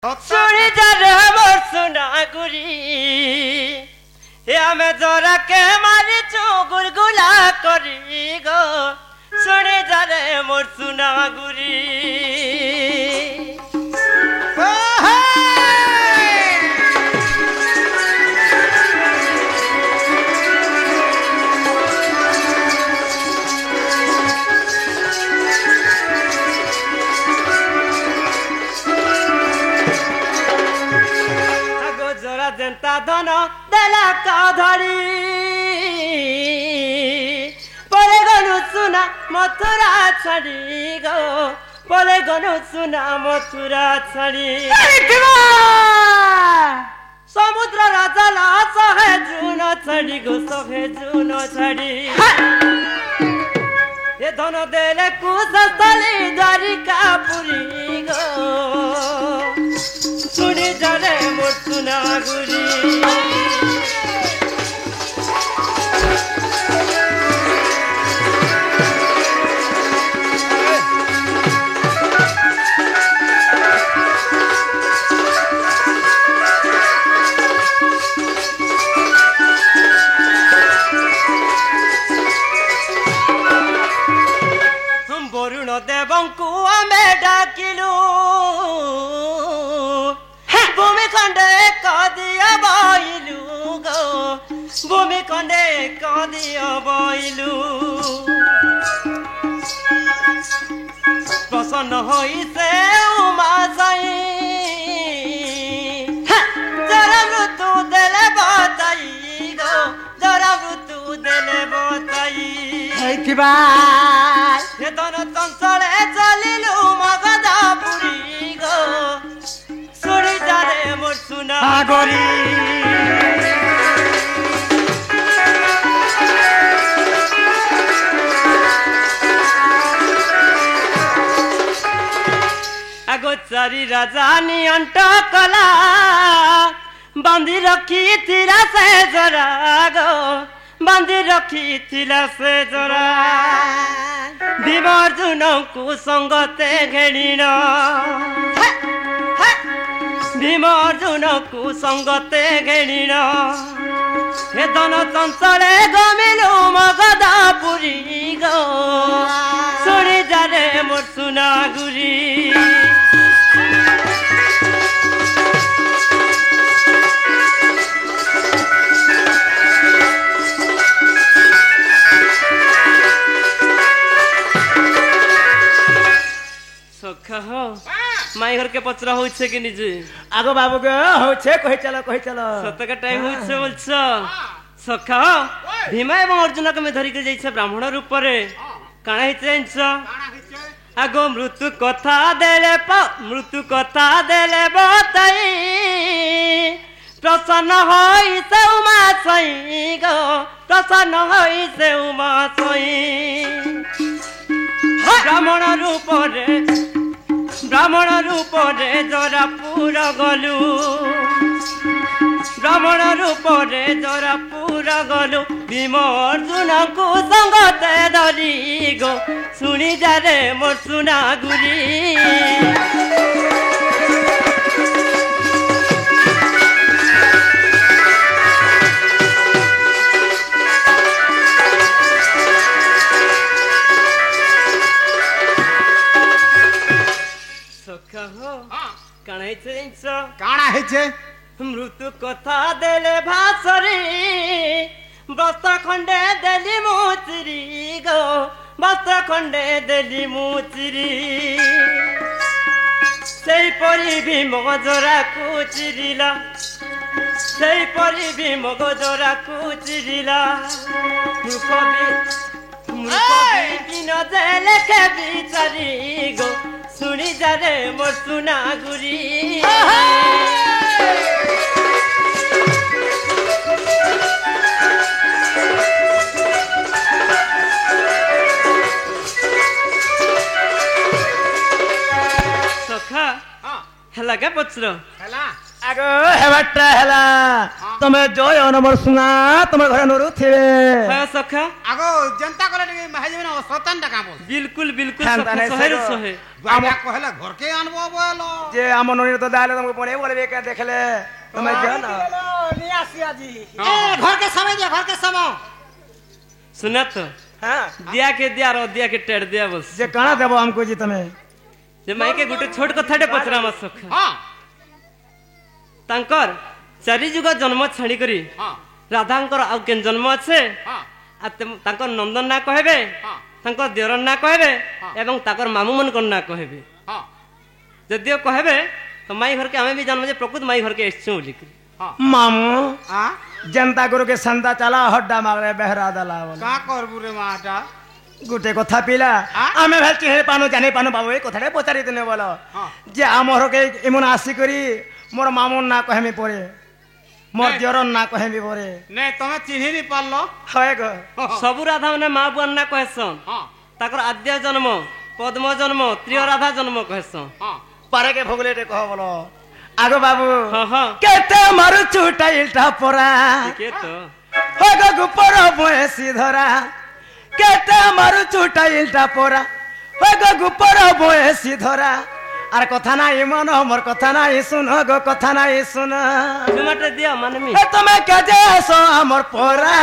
सुनी जारे मोर सुना गुरी हमें जोरा के मारी चो गुलगुला करी गो सुनी जारे मोर सुना गुरी जनता धन देला का धरी परे गनु सुना मथुरा छड़ी गो परे गनु सुना मथुरा छड़ी समुद्र राजा ला सहे जुन छड़ी गो सहे जुन छड़ी ये धन देले कुशस्थली द्वारिका पुरी गो सुनी जाने मोर सुना गुरी हम वरुण देवंकु आमे डाकिलु भूमिखंडे कदिया बइलु गो भूमिखंडे कदिया बइलु प्रसन्न होइसे उमा साई जरा मृत्यु देले बताई गो जरा मृत्यु देले बताई हे धन चंचले चलिलु मगधापुरी गो सुनी जाने मोर सुना गोरी अगोचारी राजानी अंट कला बांधी रखी थिला से जरा गो बांधी रखी थिला से जरा भीम अर्जुन को संगते घेणीन भीम अर्जुन को संगते घेणीन हे धन चंचले गमिलु मगधापुरी गो सुनी जाने मोर सुना गुरी सखा हो माई घर के पचरा होइछे कि निजे आगो बाबू गो होइछे कहि चलो सत का टाइम होइछे बोलछो सखा भीमा एवं अर्जुन के में धरि के जाइछे ब्राह्मण रूप रे काना हिचेंछ आगो मृत्यु कथा देले बताई प्रसन्न होइसे उमा सई गो प्रसन्न होइसे उमा सई ब्राह्मण रूप रे जरापुर गलु ब्राह्मण रूप रे जरापुर गलु भीम अर्जुन को संगते धरी गो सुनी जारे मोर सुना गुरी काना हेछे मृत्यु कथा देले भासरी बस्त्र खंडे देली मुचरी गो बस्त्र खंडे देली मुचरी सेई परी भीम जरा को चिरिला सेई परी भीम जरा को चिरिला मुखबी बिन देले के बिचारी गो सुनी जाने मोर सुना गुरी सखा हला का पचरो हला ଆଗ ହେବାଟା ହେଲା ତମେ ଜୟ ନମ୍ବର ଶୁଣା ତମେ ଘରେ ନରୁ ଥିବେ ହଁ ସଖା ଆଗୋ ଜନତା କଲେ ଟିକେ ମାହାଜେ ନା ସତନ୍ ଟା କାମ ବିଲକୁଲ ବିଲକୁଲ ହ্যাঁ, ସଖା তাহলে ଶହେରୁ সেগো। ଶହେ বাবা কহলা ঘরকে আনবো বলো যে আমার ননির তো দালে তোমাকে পড়ে বলবে কে দেখলে তুমি জানো নিয়ে আসি আজি ঘরকে সময় দিয়া ঘরকে সময় सुना तो হ্যাঁ दिया के दिया रो दिया के टेड़ दिया बस যে কানা দেব আমকো জি তুমি जे माइके गुटे छोट कथाटे पचरा मा सखा হ্যাঁ तांकर चारि जुग जन्म छाड़ी करी হ্যাঁ राधांकर आउ केन जन्म अच्छे হ্যাঁ आ तांकर नंदन ना कहबे हाँ। तांकर देवर ना कहबे हाँ। एवं ताकर मामू मन कर ना कहबे হ্যাঁ यदि कहबे तो माई घर के हमें भी जन्म जे प्रकृत माई घर के एसछु लिखी হ্যাঁ মামু হ্যাঁ जनता गुरु के संता चला हड्डा मागरे बेहरा दला बोल কা করবু রে মাটা গুটে কথা পিলা আ? আমি ভাবছি হে পানু জানি পানু বাবু এই কথাটা পচারি দিনে বলো হ্যাঁ। যে আমার কে এমন আসি করি মোর মামুর না কহেমি পরে মোর নাই। দিয়রর না কহেমি পরে নে তুমি চিহ্নি নি পারলো হয় গো सबु राधा माने माँ बुआन ना कहसन হ্যাঁ ताकर आद्य जन्म पद्म जन्म त्रिय राधा जन्म कहसन হ্যাঁ পারে কে ভগলে কহ বলো আগো বাবু हाँ हाँ কেতে মারু চুটাইলটা পরা के तो হয় গো গুপর বয়সি ধরা কেতে মারু চুটাইলটা পরা হয় গো গুপর বয়সি ধরা আর কথা নাই মন মোর কথা নাই শুন গো কথা নাই শুন टमाटर दिया माने मी এ তুমি কাজে আসো আমার পরা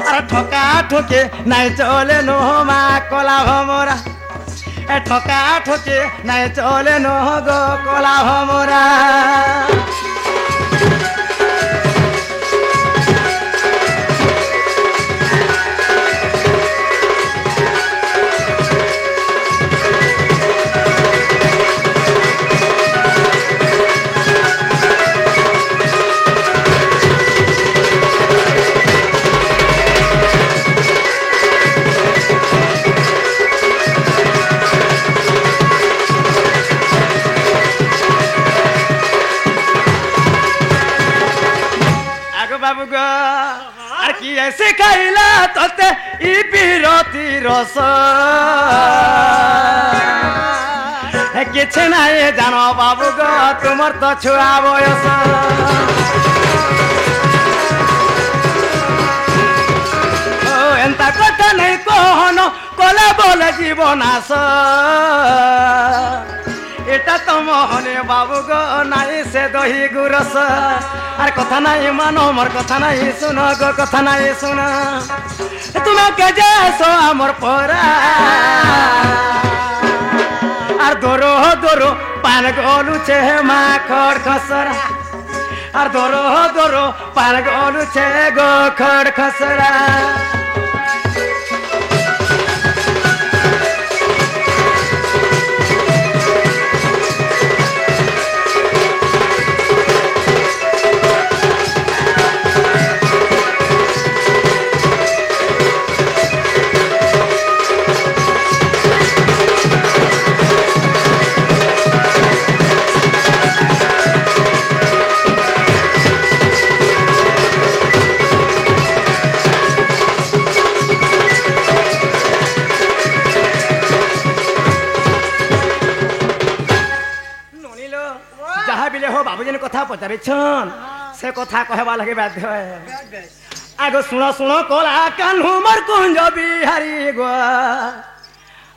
আর ঠকা ঠকে নাই চলে নো মা কলা ভমরা এ ঠকা ঠকে নাই চলে নো গো কলা ভমরা আগো বাবু গো আর কি এসে খাইলা তোতে ই বিরতি রস কিছু নাই জানো বাবু গো তোমার তো ছুয়া বয়স ও এন্তা কথা নাই কহন কলে বলে জীবন আস এটা তো মোহনে বাবু গো নাই সে দহি গুরস আর কথা নাই মানো মোর কথা নাই শুনো গো কথা নাই শুনো তুমি কেজে আসো আমার পরা আর দোরো দোরো পান গলুছে মা খড় খসরা আর দোরো দোরো পান গলুছে গো খড় খসরা যাহা বিলে হো বাবুজন কথা পচারিছন সে কথা কহবা লাগে বাধ্য আগ শুণ শুণ কলা কানু মোর কুঞ্জ বিহারি গো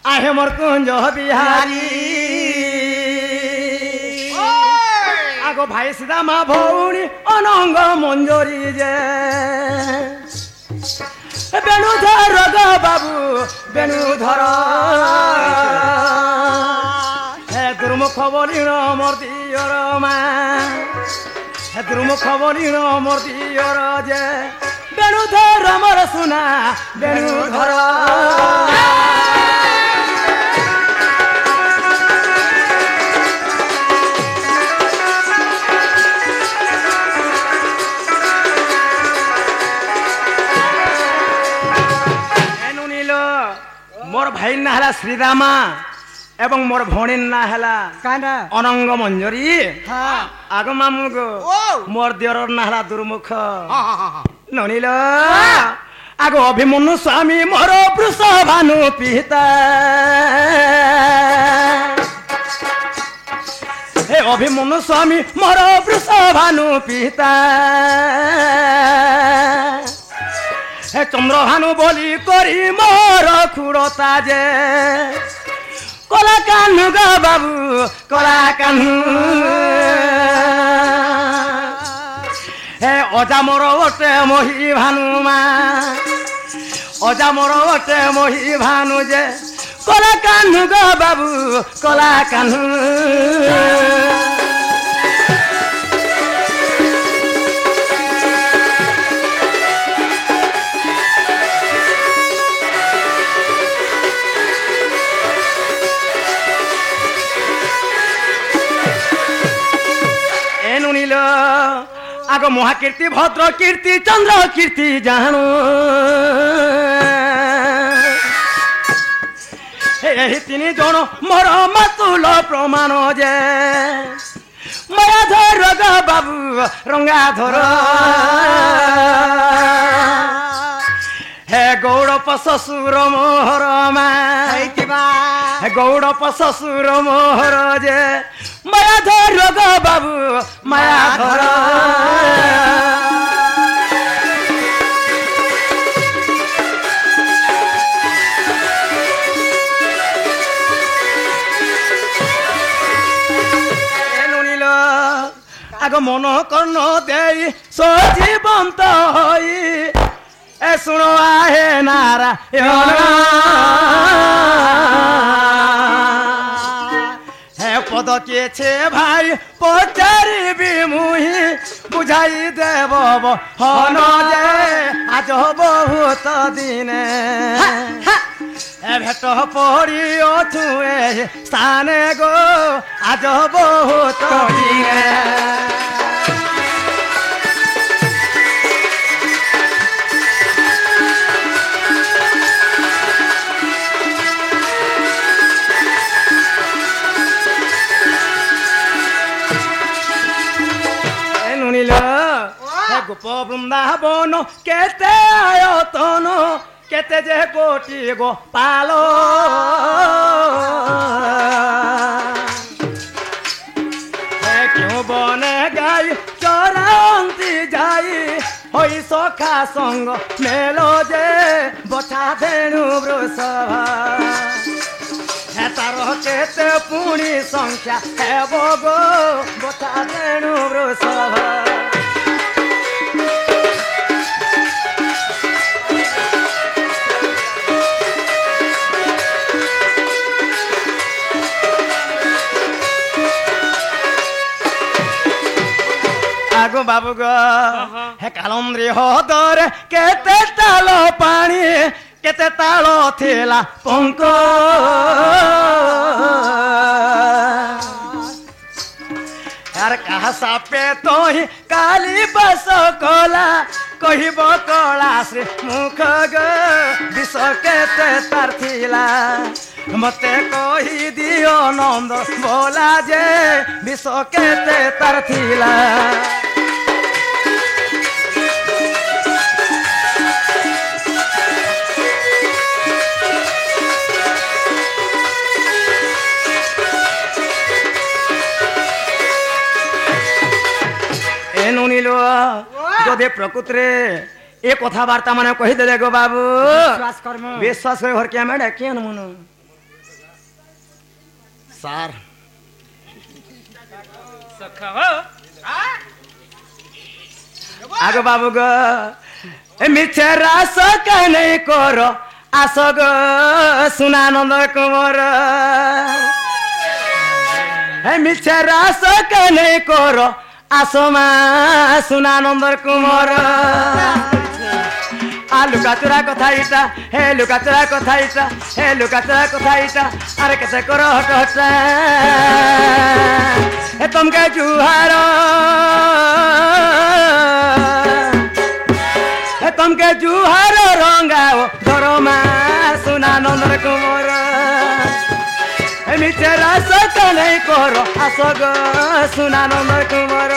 আহে মোর কুঞ্জ বিহারি আগ ভাই সিধা মা ভৌণী অনঙ্গ মঞ্জরি যে বেণুধর গো বাবু বেণুধর হে দুর্মুখ বলিণ মোর দিয়র মা হে দুর্মুখ বলিণ মোর দিয়র যে বেণুধর মোর সুনা বেণুধর এনু নীল মোর ভাই না হেলা শ্রীরামা এবং মোর ভণীর না হেলা কানা অনঙ্গ মঞ্জরি হ্যাঁ আগ মামু গো ও মোর দিয়রর না হেলা দুর্মুখ হ্যাঁ হ্যাঁ হ্যাঁ ননিল আগ অভিমন্যু স্বামী মোর বৃষ ভানু পিতা হে অভিমন্যু স্বামী মোর বৃষভানু পিতা হে চন্দ্রভানু বলি করি মোর খুড়তা যে কলা কানু গো বাবু কলা কানু হে অজা মোর ওটে মহি ভানুমা অজা মোর ওটে মহি ভানু যে কলা কানু গো বাবু কলা কানু আগ মহাকীর্তি ভদ্র কীর্তি চন্দ্র কীর্তি জানু এই তিনি জন মোর মাতুল প্রমাণ যে মায়াধর গো বাবু রঙ্গাধর হে গৌড়প শ্বশুর মোহর মা হে গৌড়প শ্বশুর মোহর যে মায়াধর গো বাবু মায়াধর আগ মন কর্ণ দেই সজীবন্ত হই এ শুনো আহে নারায়ণ হে পদ কেছে ভাই পচারিবি মুহি বুঝাই দেব হন যে আজ বহুত দিনে এ ভেট পড়ি অছু এ স্থানে গো আজ বহুত দিনে গোপ বৃন্দাবন কেতে আয়তন কেতে যে কোটি গোপাল কেউ বনে গাই চরান্তি যাই হই সখা সঙ্গ মেল যে বছা ধেনু বৃষভা তার কেতে পুଣି সংখ্যা হেব গো বছা ধেনু বৃষভা আগো বাবু গো হে কালন্দ্রি হদরে কেতে তাল পানি কেতে তাল থিলা পঙ্ক আর কাহা সাপে তোহি কালি বস কলা কহিব কলা শ্রী মুখ গো বিষ কেতে তার থিলা মতে কহি দিও নন্দ বলা যে বিষ কেতে তার থিলা যদি প্রকৃতিরে এ কথাবার্তা মানে কহিদেলে গো বাবু বিশ্বাস করে ঘর কে মেডা কেন মনো স্যার আগো বাবু গো মিছে রাস কানে কর আস গো সুনানন্দ কুমার মিছে রাস কানে কর আসমা সুনানন্দর কুমার লুকাচুরা কথা ইটা হে লুকাচুরা কথা ইটা হে লুকাচুরা কথা ইটা আরে কেসে কর হটা হে তোমকে জুহার হে তোমকে জুহার রঙ্গাও ধরমা সুনানন্দর কুমার মিছে রাস কানে কর আস গো সুনানন্দ কুমার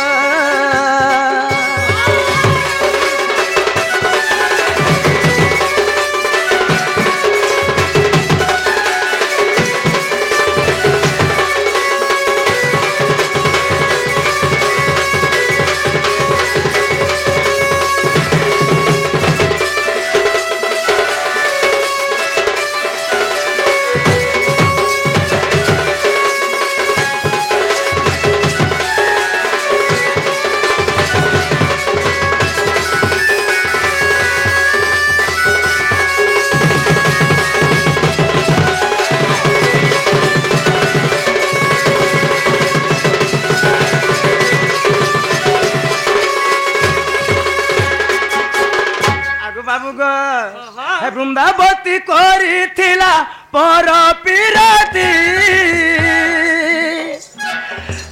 ଏ ବୃନ୍ଦାବତୀ କରିଥିଲା ପର ପିରତି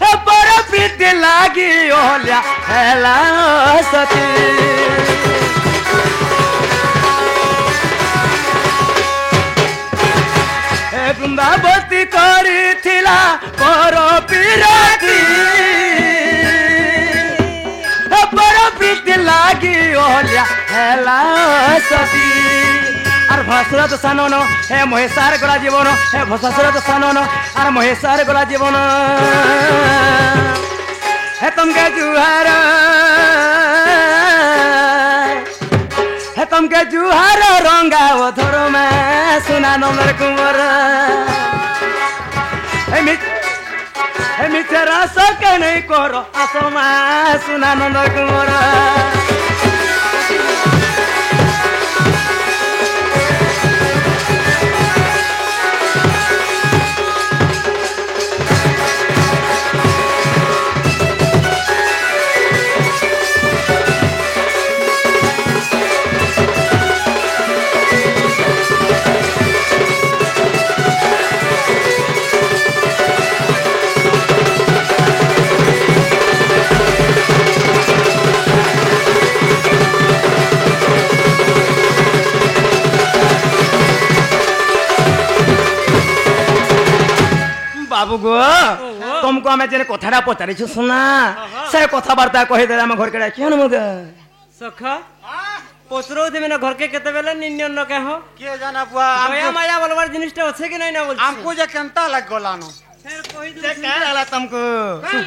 ଏ ପର ପ୍ରୀତି ଲାଗି ଓହ୍ଲା ହେଲା ସତୀ ଏ ବୃନ୍ଦାବତୀ କରିଥିଲା ପର ପିରତି পর প্রীতি লাগি ওহলিয়া হেলা সতী আর ভসরত সানন হে মহেশার গলা জীবন হে ভসরত সানন আর মহেশার গলা জীবন হে তমকে জুহার হে তমকে জুহার রঙ্গা ওধর মে সুনা নন্দর কুমার মিছে রস কে নেই কর আসমা সুনা নন্দ কুমার बाबू गो तुमको आम जे कथा पचारि सुना से कथबार्ता कहीदे आम घर के डाकिया मगे सखा पचरो देबे ना घर के केते बेले निन्यन न कहो के जाना बुआ माया माया बोलबार जिनिसटा আছে कि नहीं ना बोल हमको जे केंता लग गलानो फिर कहि से क्या लागला तुमको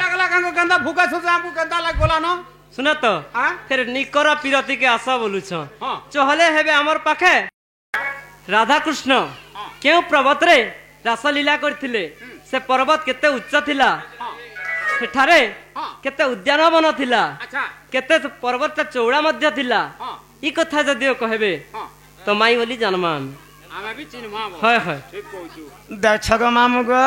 लगला हमको गंदा भूखा सुस हमको केंता लग गलानो सुना तो हां फिर निकरा पिरती के आशा बोलु छ हां चहले हेबे हमर पाखे राधा कृष्ण केउ पर्वत रे रासलीला करथिले से पर्वत केते उच्च थिला सेठारे केते उद्यानवन थिला अच्छा केते पर्वत चौड़ा मध्य थिला ई कथा जदियो कहबे तो माई बोली जनमान हमें भी चिन्हमा हाय हाय ठीक कहू देख गो मामू गो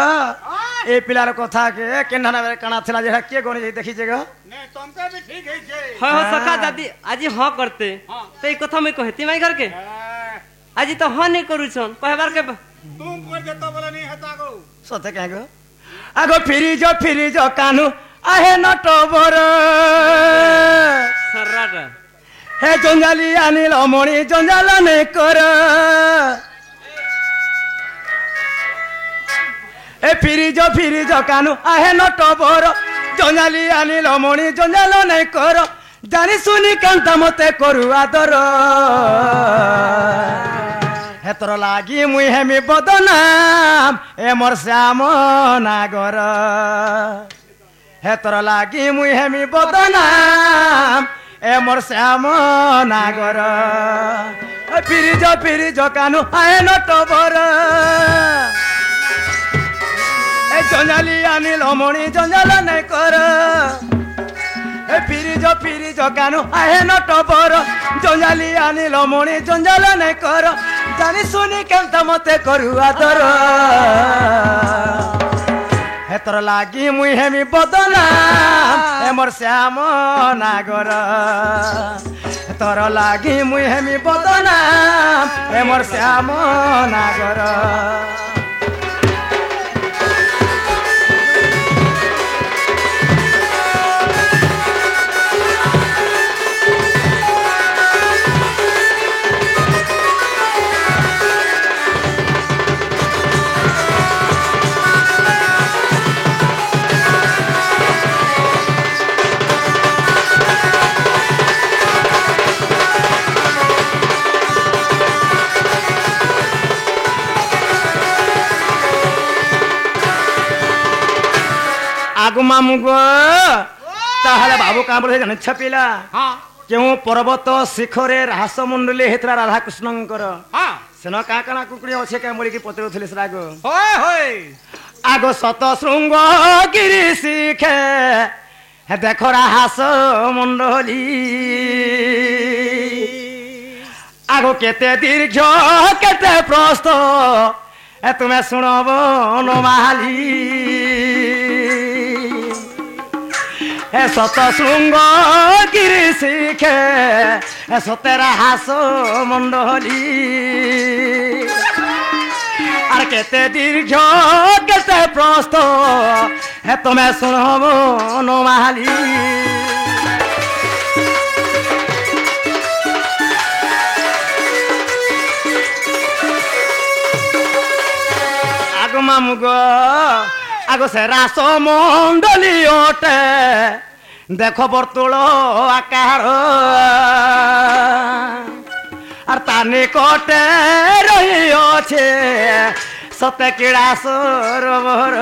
ए पिलार कथा के केन्हा काना थिला जेहा के गणी जे देखि जे गो नहीं तुमके भी ठीक है छे हाय हो सखा दादी आज हां करते तो ई कथा मैं कहती माई घर के आज तो हां नहीं करू छन कहबार के तुम कर दे तो बोले नहीं हता गो सते क्या गो आगो फिरी जो कानू आहे नटबर सर्राटा हे जंजाली अनिल मणि जंजाल नहीं कर ए फिरी जो कानू आहे नटबर जंजाली अनिल मणि जंजाल नहीं कर जानी सुनी कांता मते करू आदर हे तोर लागी मुई हेमी बदनाम ए मोर श्याम नागर हे तोर लागी मुई हेमी बदनाम ए मोर श्याम नागर फिरी जो कानू आए नटबर ए जंजाली अनिल मणि जंजाल नहीं कर ए फिरी जो कानू आए नटबर जंजाली अनिल मणि जंजाल नहीं कर जानी सुनी केंता मते करू आदर हे तोर लागी मुई हेमी बदनाम ए मोर श्याम नागर तोर लागी मुई हेमी बदनाम ए मोर श्याम नागर आगु मामू गो ताहले बाबू का बोले जाने छपिला हां केउ पर्वत शिखरे रास मंडली हेतरा राधा कृष्णंकर हां सेनो का काना कुकुड़ी अछि के मोरी की पत्र थले सरागो होय होय आगो सत श्रृंग गिरी शिखे हे देखो रास मंडली आगो केते दीर्घ केते प्रस्थ ए तुम्हें सुनबो नमाली ए सत श्रृंग गिरी शिखे সতেরা হাস মন্ডলী আর কেতে দীর্ঘ কেতে প্রস্থ হে তুমি শুনব নমালি আগো মামুগ আগো সে রাস মন্ডলী ওটে দেখো বর্তুল আকার আর তা নিকটে রহিছে সতে কিড়া সরোবর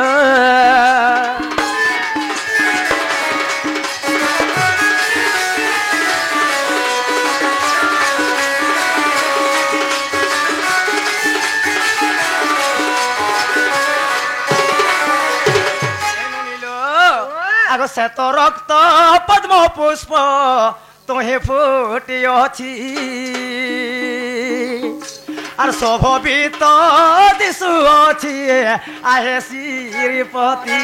আগো সে তো রক্ত পদ্ম পুষ্প তোহে ফুটি অছি আর শোভিত দিশু অছি আহে শ্রীপতি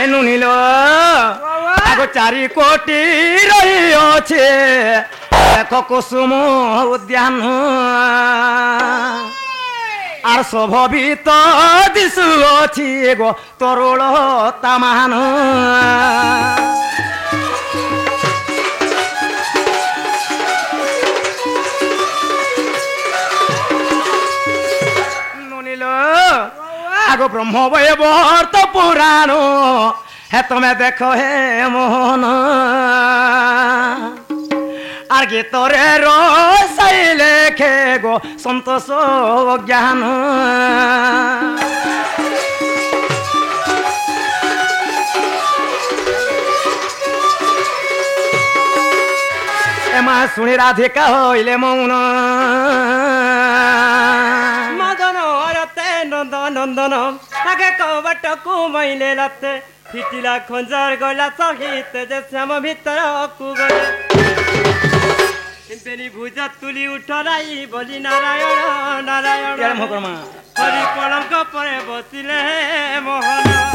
এনু নীল আগো 4 কোটি রহিছে দেখো কুসুম উদ্যান আর শোভিত দিশু অছি গো তরুল তামান নীল আগো ব্রহ্ম বৈবর্ত পুরাণ হে তুমি দেখো হে মোহন আর গীতরে রসাই লেখে গো সন্তোষ জ্ঞান এমা শুনি রাধিকা হইলে মৌন মদন হরতে নন্দ নন্দন আগে কবাটকু মাইলে লাতে ফিটিলা খঞ্জার গলা সহিত যে শ্যাম ভিতরকু গলে বেনি ভুজা তুলি উঠরাই বলি নারায়ণ নারায়ণ মকরমা হরি কলঙ্ক পরে বসিলে মোহন